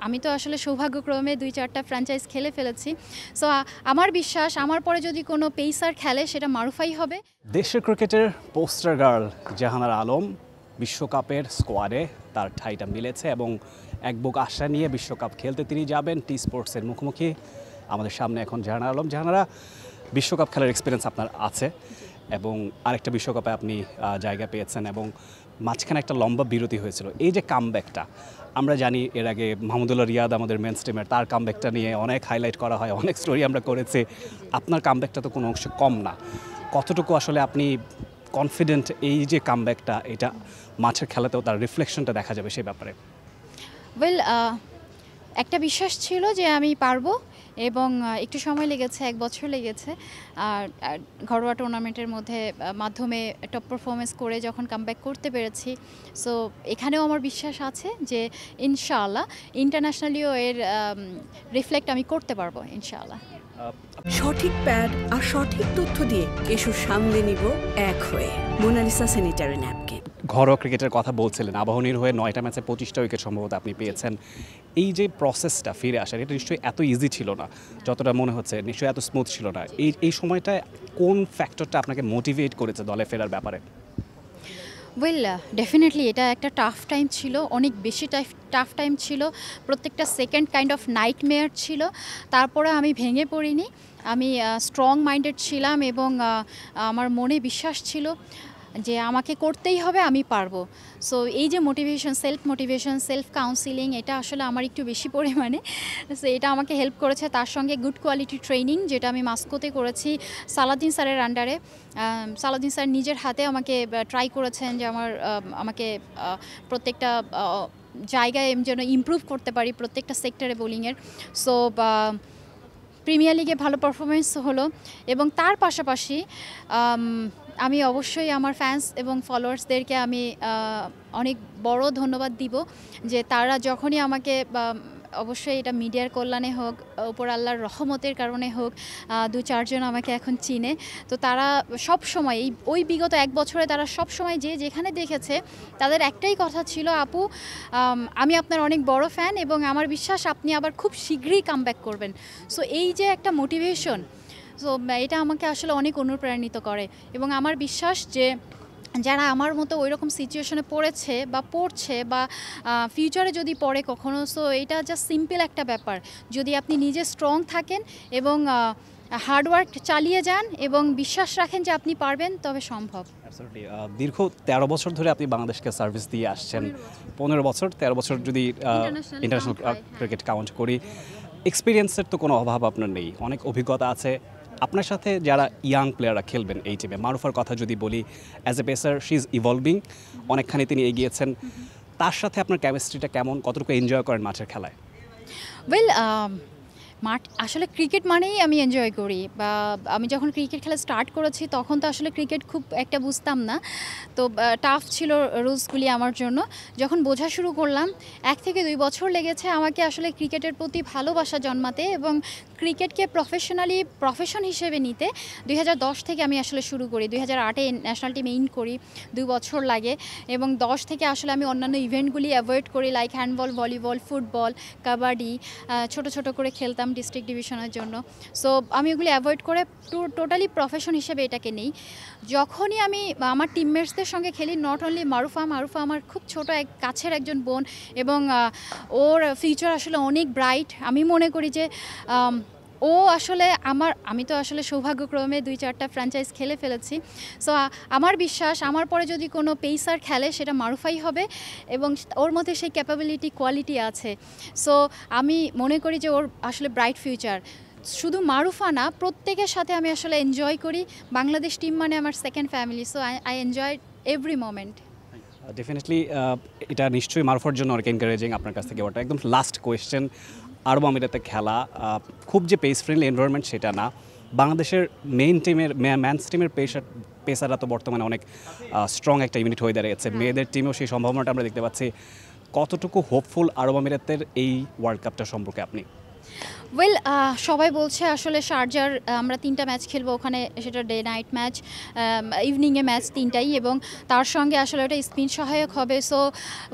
আমি তো আসলে সৌভাগ্যক্রমে ২-৪টা ফ্র্যাঞ্চাইজ খেলে ফেলেছি। সো আমার বিশ্বাস আমার পরে যদি কোনো পেসার খেলে সেটা মারুফাই হবে। দেশের ক্রিকেটের পোস্টার গার্ল জাহানারা আলম বিশ্বকাপের স্কোয়াডে তার ঠাঁইটা মিলেছে এবং এক বুক আশা নিয়ে বিশ্বকাপ খেলতে তিনি যাবেন টি স্পোর্টসের মুখোমুখি। আমাদের সামনে এখন জাহানারা আলম। জাহানারা, বিশ্বকাপ খেলার এক্সপিরিয়েন্স আপনার আছে এবং আরেকটা বিশ্বকাপে আপনি জায়গা পেয়েছেন এবং মাঝখানে একটা লম্বা বিরতি হয়েছিল। এই যে কামব্যাকটা, আমরা জানি এর আগে মাহমুদুল্লাহ রিয়াদ আমাদের মেন স্ট্রিমের, তার কামব্যাকটা নিয়ে অনেক হাইলাইট করা হয়, অনেক স্টোরি আমরা করেছি। আপনার কামব্যাকটা তো কোনো অংশে কম না। কতটুকু আসলে আপনি কনফিডেন্ট এই যে কামব্যাকটা, এটা মাঠের খেলাতেও তার রিফ্লেকশনটা দেখা যাবে সেই ব্যাপারে? ওয়েল, একটা বিশ্বাস ছিল যে আমি পারবো এবং একটু সময় লেগেছে, ১ বছর লেগেছে। আর ঘরোয়া টুর্নামেন্টের মাধ্যমে টপ পারফরমেন্স করে যখন কামব্যাক করতে পেরেছি, সো এখানেও আমার বিশ্বাস আছে যে ইনশাআল্লাহ ইন্টারন্যাশনালিও এর রিফ্লেক্ট আমি করতে পারবো ইনশাআল্লাহ। সঠিক প্যাড আর সঠিক তথ্য দিয়ে এসব সামলে নিব এক হয়ে। Monalisa sanitary napkin. ঘরোয়া ক্রিকেটের কথা বলছিলেন, আবাহনীর হয়ে 9টা ম্যাচে 25টা উইকেট সম্ভবত আপনি পেয়েছেন। এই যে প্রসেসটা ফিরে আসার, এটা নিশ্চয়ই এত ইজি ছিল না যতটা মনে হচ্ছে, নিশ্চয়ই এত স্মুথ ছিল না। এই সময়টায় কোন ফ্যাক্টরটা আপনাকে মোটিভেট করেছে দলে ফেরার ব্যাপারে? ওয়েল, ডেফিনেটলি এটা একটা টাফ টাইম ছিল, অনেক বেশি টাফ টাইম ছিল। প্রত্যেকটা সেকেন্ড কাইন্ড অফ নাইটমেয়ার ছিল। তারপরে আমি ভেঙে পড়িনি, আমি স্ট্রং মাইন্ডেড ছিলাম এবং আমার মনে বিশ্বাস ছিল যে আমাকে করতেই হবে, আমি পারবো। সো এই যে মোটিভেশন, সেলফ কাউন্সিলিং, এটা আসলে আমার একটু বেশি পরিমাণে। সো এটা আমাকে হেল্প করেছে। তার সঙ্গে গুড কোয়ালিটি ট্রেনিং, যেটা আমি মাস্কোতে করেছি সালাউদ্দিন স্যারের আন্ডারে। সালাউদ্দিন স্যার নিজের হাতে আমাকে ট্রাই করেছেন যে আমাকে প্রত্যেকটা জায়গায় যেন ইমপ্রুভ করতে পারি, প্রত্যেকটা সেক্টরে বোলিংয়ের। সো প্রিমিয়ার লিগে ভালো পারফরমেন্স হলো এবং তার পাশাপাশি আমি অবশ্যই আমার ফ্যান্স এবং ফলোয়ার্সদেরকে আমি অনেক বড় ধন্যবাদ দিব যে তারা যখনই আমাকে, অবশ্যই এটা মিডিয়ার কল্যাণে হোক, উপর আল্লাহর রহমতের কারণে হোক, 2-4 জন আমাকে এখন চিনে। তো তারা সব সময় ওই বিগত 1 বছরে তারা সব সময় যেখানে দেখেছে তাদের একটাই কথা ছিল, আপু আমি আপনার অনেক বড় ফ্যান এবং আমার বিশ্বাস আপনি আবার খুব শীঘ্রই কামব্যাক করবেন। সো এই যে একটা মোটিভেশন, সো এটা আমাকে আসলে অনেক অনুপ্রাণিত করে এবং আমার বিশ্বাস যে যারা আমার মতো ওই রকম সিচুয়েশনে পড়েছে বা পড়ছে বা ফিউচারে যদি পড়ে কখনো, সো এটা জাস্ট সিম্পল একটা ব্যাপার। যদি আপনি নিজে স্ট্রং থাকেন এবং হার্ডওয়ার্ক চালিয়ে যান এবং বিশ্বাস রাখেন যে আপনি পারবেন, তবে সম্ভব। দীর্ঘ 13 বছর ধরে আপনি বাংলাদেশকে সার্ভিস দিয়ে আসছেন। 15 বছর, 13 বছর যদি ইন্টারন্যাশনাল ক্রিকেট কাউন্ট করি, এক্সপিরিয়েন্সের তো কোনো অভাব আপনার নেই, অনেক অভিজ্ঞতা আছে। আপনার সাথে যারা ইয়াং প্লেয়াররা খেলবেন এই টিমে, মারুফার কথা যদি বলি, as a pacer she is evolving, অনেকখানি তিনি এগিয়েছেন। তার সাথে আপনার কেমিস্ট্রিটা কেমন, কতটুকু এনজয় করেন মাঠের খেলায়? ওয়েল, আসলে ক্রিকেট মানেই আমি এনজয় করি। বা আমি যখন ক্রিকেট খেলা স্টার্ট করেছি তখন তো আসলে ক্রিকেট খুব একটা বুঝতাম না, তো টাফ ছিল রুলসগুলি আমার জন্য। যখন বোঝা শুরু করলাম, 1 থেকে 2 বছর লেগেছে আমাকে আসলে ক্রিকেটের প্রতি ভালোবাসা জন্মাতে এবং ক্রিকেটকে প্রফেশন হিসেবে নিতে। 2010 থেকে আমি আসলে শুরু করি, 2008-এ ন্যাশনাল টিমে ইন করি, 2 বছর লাগে এবং 10 থেকে আসলে আমি অন্যান্য ইভেন্টগুলি অ্যাভয়েড করি, like handball, volleyball, football, kabaddi, ছোট করে খেলতাম ডিস্ট্রিক্ট ডিভিশনের জন্য। সো আমি ওগুলি অ্যাভয়েড করে টোটালি প্রফেশন হিসেবে এটাকে নেই। যখনই আমি আমার টিমমেটসদের সঙ্গে খেলি, নট অনলি মারুফা আমার খুব ছোট কাছের একজন বোন এবং ওর ফিউচার আসলে অনেক ব্রাইট। আমি মনে করি যে ও আসলে আমি তো আসলে সৌভাগ্যক্রমে 2-4টা ফ্র্যাঞ্চাইজ খেলে ফেলেছি। সো আমার বিশ্বাস আমার পরে যদি কোনো পেসার খেলে সেটা মারুফাই হবে এবং ওর মধ্যে সেই ক্যাপাবিলিটি, কোয়ালিটি আছে। সো আমি মনে করি যে ওর আসলে ব্রাইট ফিউচার। শুধু মারুফা না, প্রত্যেকের সাথে আমি আসলে এনজয় করি। বাংলাদেশ টিম মানে আমার second family, so I enjoy every moment. Definitely এটা নিশ্চয়ই মারুফার জন্য অনেক এনকারেজিং আপনার কাছ থেকে। ওটা একদম লাস্ট কোয়েশ্চেন, আরব আমিরাতে খেলা খুব যে পেস ফ্রেন্ডলি এনভায়রনমেন্ট সেটা না। বাংলাদেশের ম্যানস টিমের পেসাররা তো বর্তমানে অনেক স্ট্রং একটা ইউনিট হয়ে দাঁড়িয়েছে। মেয়েদের টিমেও সেই সম্ভাবনাটা আমরা দেখতে পাচ্ছি। কতটুকু হোপফুল আরব আমিরাতের এই ওয়ার্ল্ড কাপটা সম্পর্কে আপনি? ওয়েল সবাই বলছে আসলে শারজার আমরা 3টা ম্যাচ খেলবো ওখানে, সেটা ডে নাইট ম্যাচ, ইভিনিংয়ে ম্যাচ 3টাই, এবং তার সঙ্গে আসলে ওটা স্পিন সহায়ক হবে। সো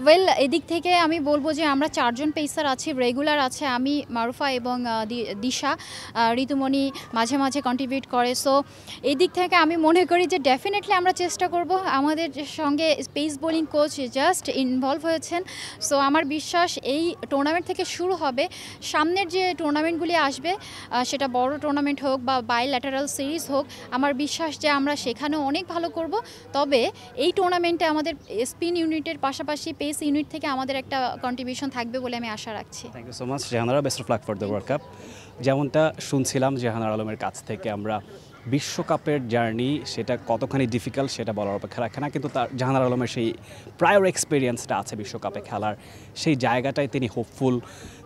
ওয়েল এদিক থেকে আমি বলবো যে আমরা 4জন পেসার আছি, রেগুলার আছে, আমি, মারুফা এবং দিশা, ঋতুমণি মাঝে মাঝে কন্ট্রিবিউট করে। সো এই দিক থেকে আমি মনে করি যে ডেফিনেটলি আমরা চেষ্টা করব। আমাদের সঙ্গে pace bowling coach just involve হয়েছেন। সো আমার বিশ্বাস এই টুর্নামেন্ট থেকে শুরু হবে, সামনের যে টুর্নামেন্টগুলি আসবে সেটা বড় টুর্নামেন্ট হোক বা বাইল্যাটারাল সিরিজ হোক, আমার বিশ্বাস যে আমরা সেখানেও অনেক ভালো করব। তবে এই টুর্নামেন্টে আমাদের স্পিন ইউনিটের পাশাপাশি পেস ইউনিট থেকে আমাদের একটা কন্ট্রিবিউশন থাকবে বলে আমি আশা রাখছি। Thank you so much Jahanara, best of luck for the world cup. যেমনটা শুনছিলাম জাহানারা আলমের কাছ থেকে, আমরা বিশ্বকাপের জার্নি সেটা কতখানি ডিফিকাল্ট সেটা বলার অপেক্ষা রাখে না, কিন্তু তার জাহানারা আলমের সেই প্রায়র এক্সপিরিয়েন্সটা আছে বিশ্বকাপে খেলার, সেই জায়গাটায় তিনি হোপফুল।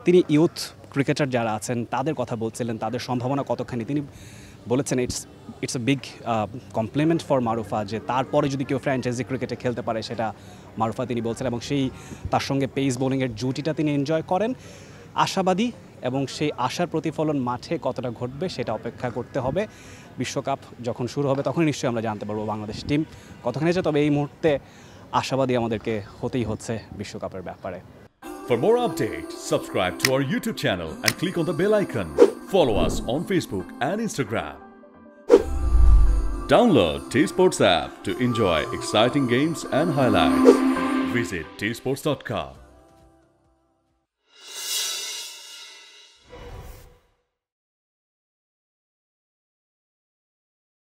তিনি ইউথ ক্রিকেটার যারা আছেন তাদের কথা বলছিলেন, তাদের সম্ভাবনা কতখানি তিনি বলেছেন it's a big complement for Marufa, যে তারপরে যদি কেউ ফ্র্যাঞ্চাইজি ক্রিকেটে খেলতে পারে সেটা মারুফা তিনি বলছেন, এবং সেই তার সঙ্গে পেস বোলিংয়ের জুটিটা তিনি এনজয় করেন। আশাবাদী, এবং সেই আশার প্রতিফলন মাঠে কতটা ঘটবে সেটা অপেক্ষা করতে হবে। বিশ্বকাপ যখন শুরু হবে তখন নিশ্চয়ই আমরা জানতে পারবো বাংলাদেশ টিম কতখানি আছে। তবে এই মুহূর্তে আশাবাদী আমাদেরকে হতেই হচ্ছে বিশ্বকাপের ব্যাপারে। For more updates, subscribe to our YouTube channel and click on the bell icon. Follow us on Facebook and Instagram. Download T-Sports app to enjoy exciting games and highlights. Visit tsports.com.